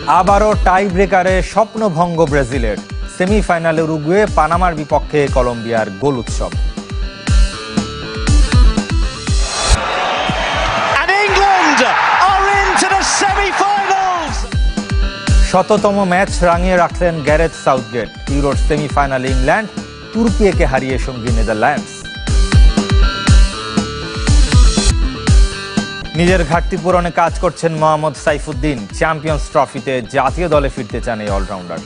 আবারও টাই ব্রেকারে স্বপ্নভঙ্গ ব্রাজিলের। সেমিফাইনালে উরুগুয়ে পানামার বিপক্ষে কলম্বিয়ার গোল উৎসব। শততম ম্যাচ রাঙিয়ে রাখলেন গ্যারেথ সাউথগেট। ইউরোর সেমিফাইনালে ইংল্যান্ড তুর্কিকে হারিয়ে সঙ্গী নেদারল্যান্ডস। নিজের ঘাটতি পূরণে কাজ করছেন মোহাম্মদ সাইফুদ্দিন। চ্যাম্পিয়ন্স ট্রফিতে জাতীয় দলে ফিরতে চান এই অলরাউন্ডার।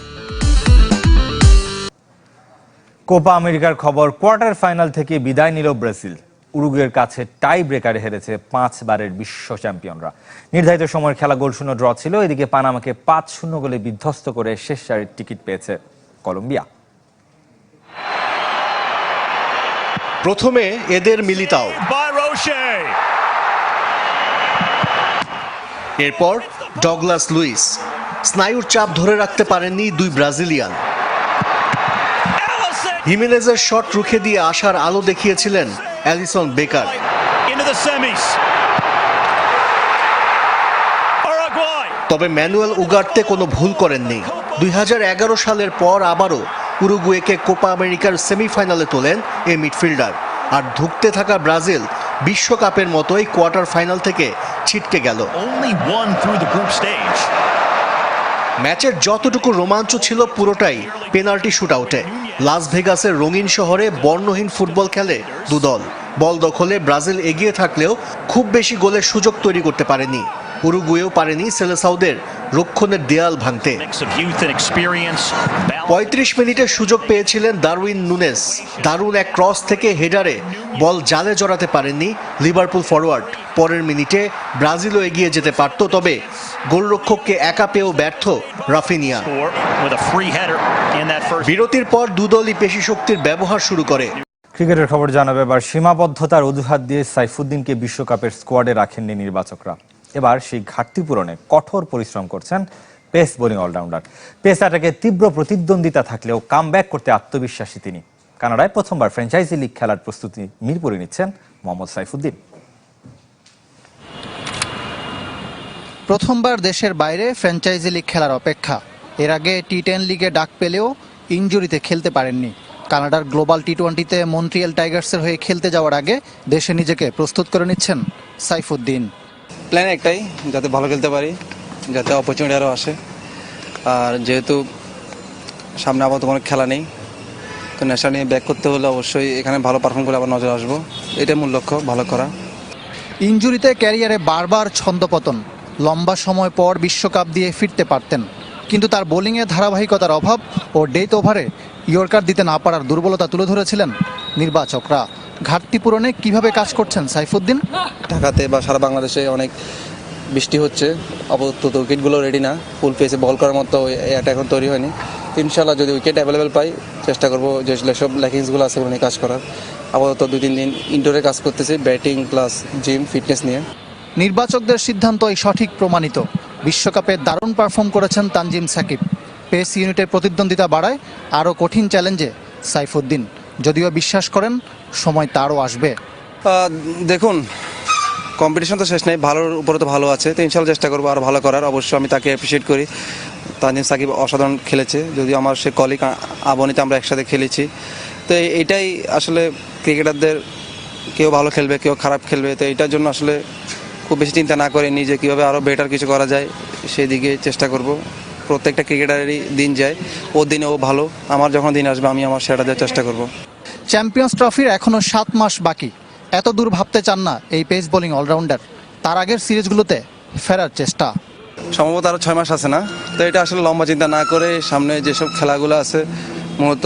কোপা আমেরিকার খবর, কোয়ার্টার ফাইনাল থেকে বিদায় নিল ব্রাজিল। উরুগুয়ের কাছে টাই ব্রেকারে হেরেছে 5 বারের বিশ্ব চ্যাম্পিয়নরা। নির্ধারিত সময়ের খেলা গোলশূন্য ড্র ছিল। এদিকে পানামাকে 5-0 গোলে বিধ্বস্ত করে শেষ চারের টিকিট পেয়েছে কলম্বিয়া। প্রথমে এদের মিলিতাও, এরপর ডগলাস লুইস। স্নায়ুর চাপ ধরে রাখতে পারেননি দুই ব্রাজিলিয়ান। হিমেনেজের শট রুখে দিয়ে আশার আলো দেখিয়েছিলেন অ্যালিসন বেকার। তবে ম্যানুয়েল উগার্তে কোনো ভুল করেননি। 2011 সালের পর আবারও উরুগুয়েকে কোপা আমেরিকার সেমিফাইনালে তোলেন এই মিডফিল্ডার। আর ধুঁকতে থাকা ব্রাজিল বিশ্বকাপের মতোই কোয়ার্টার ফাইনাল থেকে ছিটকে গেল। ম্যাচের যতটুকু রোমাঞ্চ ছিল পুরোটাই পেনাল্টি শুটআউটে। লাস ভেগাসের রঙিন শহরে বর্ণহীন ফুটবল খেলে দুদল। বল দখলে ব্রাজিল এগিয়ে থাকলেও খুব বেশি গোলের সুযোগ তৈরি করতে পারেনি। উরুগুয়েও পারেনি সেলেসাউদের রক্ষণের দেয়াল ভাঙতে। 35 মিনিটে সুযোগ পেয়েছিলেন দারউইন নুনেস। দারুণ এক ক্রস থেকে হেডারে বল জালে জড়াতে পারেননি লিভারপুল ফরওয়ার্ড। পরের মিনিটে ব্রাজিলও এগিয়ে যেতে পারত, তবে গোলরক্ষককে একা পেয়েও ব্যর্থ রাফিনিয়া। বিরতির পর দুদলই পেশি শক্তির ব্যবহার শুরু করে। ক্রিকেটের খবর জানাবে এবার। সীমাবদ্ধতার অজুহাত দিয়ে সাইফুদ্দিনকে বিশ্বকাপের স্কোয়াডে রাখেননি নির্বাচকরা। এবার সেই ঘাটতি পূরণে কঠোর পরিশ্রম করছেন পেস বোলিং অলরাউন্ডার। পেস অ্যাটাকে তীব্র প্রতিদ্বন্দ্বিতা থাকলেও কামব্যাক করতে আত্মবিশ্বাসী তিনি। কানাডায় প্রথমবার ফ্র্যাঞ্চাইজি লিগ খেলার প্রস্তুতি মিরপুরে নিচ্ছেন মোহাম্মদ সাইফুদ্দিন। প্রথমবার দেশের বাইরে ফ্র্যাঞ্চাইজি লিগ খেলার অপেক্ষা। এর আগে টি10 লিগে ডাক পেলেও ইনজুরিতে খেলতে পারেননি। কানাডার গ্লোবাল টি20তে মন্ট্রিয়াল টাইগার্সের হয়ে খেলতে যাওয়ার আগে দেশে নিজেকে প্রস্তুত করে নিচ্ছেন সাইফুদ্দিন। প্ল্যান একটাই, যাতে ভালো খেলতে পারি, যাতে অপরচুনিটি আরও আসে। আর যেহেতু সামনে আপাতত কোনো খেলা নেই, তো নেশা নিয়ে ব্যাক করতে হলে অবশ্যই এখানে ভালো পারফর্ম করে আবার নজর আসবো। এটাই মূল লক্ষ্য, ভালো করা। ইনজুরিতে ক্যারিয়ারে বারবার ছন্দপতন। লম্বা সময় পর বিশ্বকাপ দিয়ে ফিরতে পারতেন, কিন্তু তার বোলিংয়ে ধারাবাহিকতার অভাব ও ডেথ ওভারে ইয়র্কার দিতে না পারার দুর্বলতা তুলে ধরেছিলেন নির্বাচকরা। ঘাটতি পূরণে কিভাবে কাজ করছেন সাইফুদ্দিন? ঢাকাতে বা সারা বাংলাদেশে অনেক বৃষ্টি হচ্ছে, আপাতত উইকেটগুলো রেডি না, ফুল পেসে বল করার মতো এটা এখন তৈরি হয়নি। ইনশাল্লাহ যদি উইকেট অ্যাভেলেবেল পাই, চেষ্টা করবো যে সব ল্যাকিংসগুলো আছে ওগুলো নিয়ে কাজ করার। আপাতত 2-3 দিন ইনডোরে কাজ করতেছি, ব্যাটিং প্লাস জিম ফিটনেস নিয়ে। নির্বাচকদের সিদ্ধান্তই সঠিক প্রমাণিত। বিশ্বকাপে দারুণ পারফর্ম করেছেন তানজিম সাকিব। পেস ইউনিটের প্রতিদ্বন্দ্বিতা বাড়ায় আরও কঠিন চ্যালেঞ্জে সাইফুদ্দিন, যদিও বিশ্বাস করেন সময় তারও আসবে। দেখুন, কম্পিটিশন তো শেষ নেই, ভালোর উপরে তো ভালো আছে, তো ইনশাল্লাহ চেষ্টা করবো আরও ভালো করার। অবশ্যই আমি তাকে অ্যাপ্রিসিয়েট করি। তানজিম সাকিব অসাধারণ খেলেছে, যদিও আমার সে কলিগ আবনিতে আমরা একসাথে খেলেছি। তো এইটাই আসলে ক্রিকেটারদের, কেউ ভালো খেলবে, কেউ খারাপ খেলবে, তো এইটার জন্য আসলে খুব বেশি চিন্তা না করে নিজে কীভাবে আরও বেটার কিছু করা যায় সেই দিকে চেষ্টা করব। প্রত্যেকটা ক্রিকেটারেরই দিন যায়, ওর দিনে ও ভালো, আমার যখন দিন আসবে আমি আমার সেটা দেওয়ার চেষ্টা করব। চ্যাম্পিয়ন্স ট্রফির এখনও 7 মাস বাকি। এত দূর ভাবতে চান না এই পেস বোলিং অলরাউন্ডার। তার আগের সিরিজগুলোতে ফেরার চেষ্টা। সম্ভবত আরও 6 মাস আছে না, তো এটা আসলে লম্বা চিন্তা না করে সামনে যেসব খেলাগুলো আছে মূলত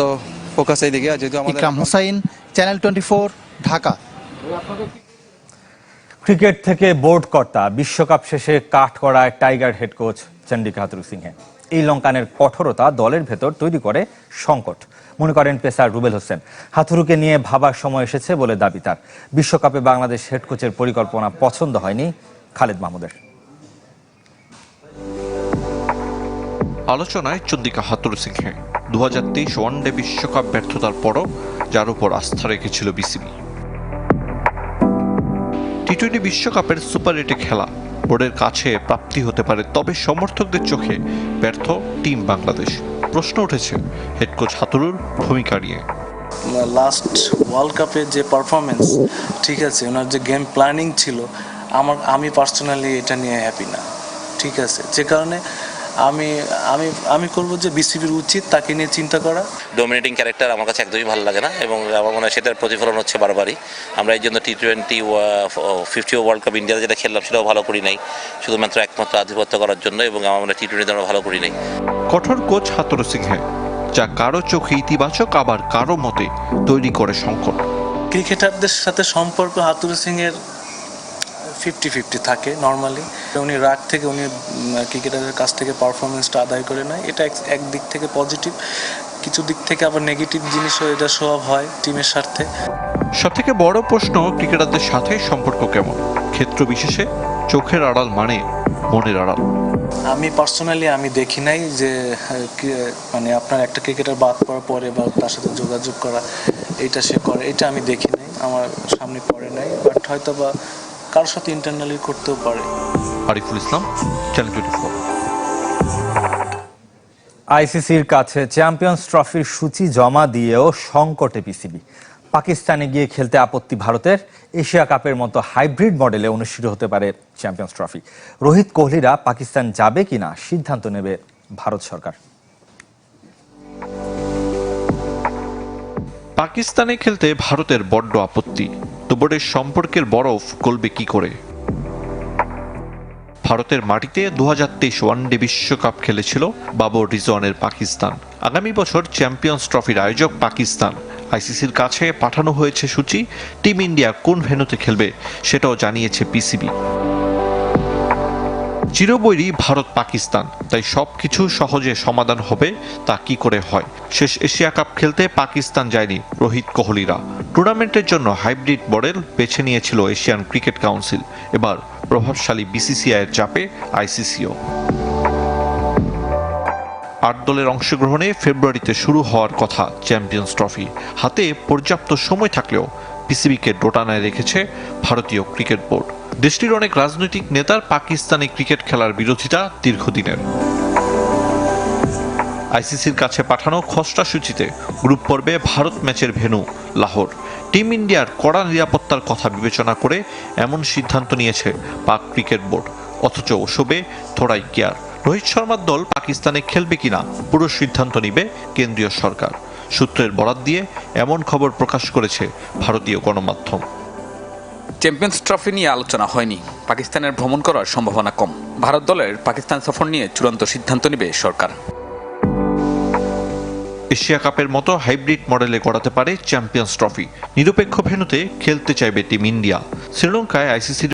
ফোকাস এই দিকে। যেহেতু ইকরাম হোসাইন, চ্যানেল 24, ঢাকা। ক্রিকেট থেকে বোর্ড কর্তা, বিশ্বকাপ শেষে কাঠ করায় tiger head coach Chandika Hathurusingha. এই লঙ্কানের কঠোরতা দলের ভেতর তৈরি করে সংকট, মনে করেন পেসার রুবেল হোসেন। হাথুরুকে নিয়ে ভাবার সময় এসেছে বলে দাবি তার। বিশ্বকাপে বাংলাদেশ হেড কোচের পরিকল্পনা পছন্দ হয়নি খালেদ মাহমুদের। আলোচনায় চন্ডিকা হাথুরুসিংহে 2023 ওয়ানডে বিশ্বকাপ ব্যর্থতার পরও যার উপর আস্থা রেখেছিল বিসিবি। টি-20 বিশ্বকাপের সুপার 8-এ খেলা বোর্ডের কাছে প্রাপ্তি হতে পারে, তবে সমর্থকদের চোখে ব্যর্থ টিম বাংলাদেশ। প্রশ্ন উঠেছে হেড কোচ হাতুরুর ভূমিকা নিয়ে। লাস্ট ওয়ার্ল্ড কাপের যে পারফরমেন্স, ঠিক আছে, ওনার যে গেম প্ল্যানিং ছিল, আমি পার্সোনালি এটা নিয়ে হ্যাপি না। ঠিক আছে, যে কারণে আমি আমি আমি করবো যে বিসিবির উচিত তাকে নিয়ে চিন্তা করা। ডোমিনেটিং ক্যারেক্টার আমার কাছে একদমই ভালো লাগে না, এবং আমার মনে হয় সেটার প্রতিফলন হচ্ছে বারবারই। আমরা এই জন্য T20 50 ওয়ার্ল্ড কাপ ইন্ডিয়াতে যেটা খেললাম সেটাও ভালো করি নাই, শুধুমাত্র একমাত্র আধিপত্য করার জন্য, এবং আমার মনে হয় T20 আমরা ভালো করি নাই। কঠোর কোচ হাতুরু সিংহে, যা কারো চোখে ইতিবাচক আবার কারো মতে তৈরি করে সংকট। ক্রিকেটারদের সাথে সম্পর্ক হাতুরু সিংয়ের 50-50 থাকে নর্মালি। উনি রাগ থেকে উনি ক্রিকেটারের কাছ থেকে পারফরমেন্সটা আদায় করে নেয়, এটা এক দিক থেকে পজিটিভ, কিছু দিক থেকে আবার নেগেটিভ জিনিসও এটা শো অফ হয় টিমের স্বার্থে। সবথেকে বড় প্রশ্ন, ক্রিকেটারদের সাথে সম্পর্ক কেমন? ক্ষেত্র বিশেষে চোখের আড়াল মানে মনের আড়াল। আমি পার্সোনালি আমি দেখি নাই যে মানে আপনার একটা ক্রিকেটার বাদ পড়ার পরে বা তার সাথে যোগাযোগ করা এটা সে করে, এটা আমি দেখি নাই, আমার সামনে পড়ে নাই, বাট হয়তো বা কারোর সাথে ইন্টারনালি করতেও পারে। আরিফুল ইসলাম, চ্যানেল 24। আইসিসির কাছে চ্যাম্পিয়ন্স ট্রফির সূচি জমা দিয়েও সংকটে পিসিবি। পাকিস্তানে গিয়ে খেলতে আপত্তি ভারতের। এশিয়া কাপের মতো হাইব্রিড মডেলে অনুষ্ঠিত হতে পারে চ্যাম্পিয়ন্স ট্রফি। রোহিত কোহলিরা পাকিস্তান যাবে কিনা সিদ্ধান্ত নেবে ভারত সরকার। পাকিস্তানে খেলতে ভারতের বড্ড আপত্তি, তো বোর্ডের সম্পর্কের বরফ গলবে কি করে? ভারতের মাটিতে 2023 ওয়ানডে বিশ্বকাপ খেলেছিল বাবর রিজওয়ানের পাকিস্তান। আগামী বছর চ্যাম্পিয়ন্স ট্রফির আয়োজক পাকিস্তান। আইসিসির কাছে পাঠানো হয়েছে সূচি। টিম ইন্ডিয়া কোন ভেন্যুতে খেলবে সেটাও জানিয়েছে পিসিবি। চিরবৈরী ভারত পাকিস্তান, তাই সবকিছু সহজে সমাধান হবে তা কি করে হয়? শেষ এশিয়া কাপ খেলতে পাকিস্তান যায়নি রোহিত কোহলিরা। টুর্নামেন্টের জন্য হাইব্রিড মডেল বেছে নিয়েছিল এশিয়ান ক্রিকেট কাউন্সিল। এবার প্রভাবশালী বিসিসিআইয়ের চাপে আইসিসিও। 8 দলের অংশগ্রহণে ফেব্রুয়ারিতে শুরু হওয়ার কথা চ্যাম্পিয়ন্স ট্রফি। হাতে পর্যাপ্ত সময় থাকলেও পিসিবিকে দোটানায় রেখেছে ভারতীয় ক্রিকেট বোর্ড। দেশটির অনেক রাজনৈতিক নেতার পাকিস্তানে ক্রিকেট খেলার বিরোধিতা দীর্ঘদিনের। আইসিসির কাছে পাঠানো খসড়া সূচিতে গ্রুপ পর্বে ভারত ম্যাচের ভেন্যু লাহোর। টিম ইন্ডিয়ার কড়া নিরাপত্তার কথা বিবেচনা করে এমন সিদ্ধান্ত নিয়েছে পাক ক্রিকেট বোর্ড। অথচ ওসবে থোড়াই কেয়ার। রোহিত শর্মার দল পাকিস্তানে খেলবে কিনা পুরো সিদ্ধান্ত নিবে কেন্দ্রীয় সরকার। সূত্রের বরাত দিয়ে এমন খবর প্রকাশ করেছে ভারতীয় গণমাধ্যম। চ্যাম্পিয়ন্স ট্রফি নিয়ে আলোচনা হয়নি, পাকিস্তানের ভ্রমণ করার সম্ভাবনা কম। ভারত দলের পাকিস্তান সফর নিয়ে চূড়ান্ত সিদ্ধান্ত নেবে সরকার। এশিয়া কাপের মতো হাইব্রিড মডেলে গড়াতে পারে চ্যাম্পিয়ন্স ট্রফি। নিরপেক্ষ ভেন্যুতে খেলতে চাইবে টিম ইন্ডিয়া। শ্রীলঙ্কায় আইসিসির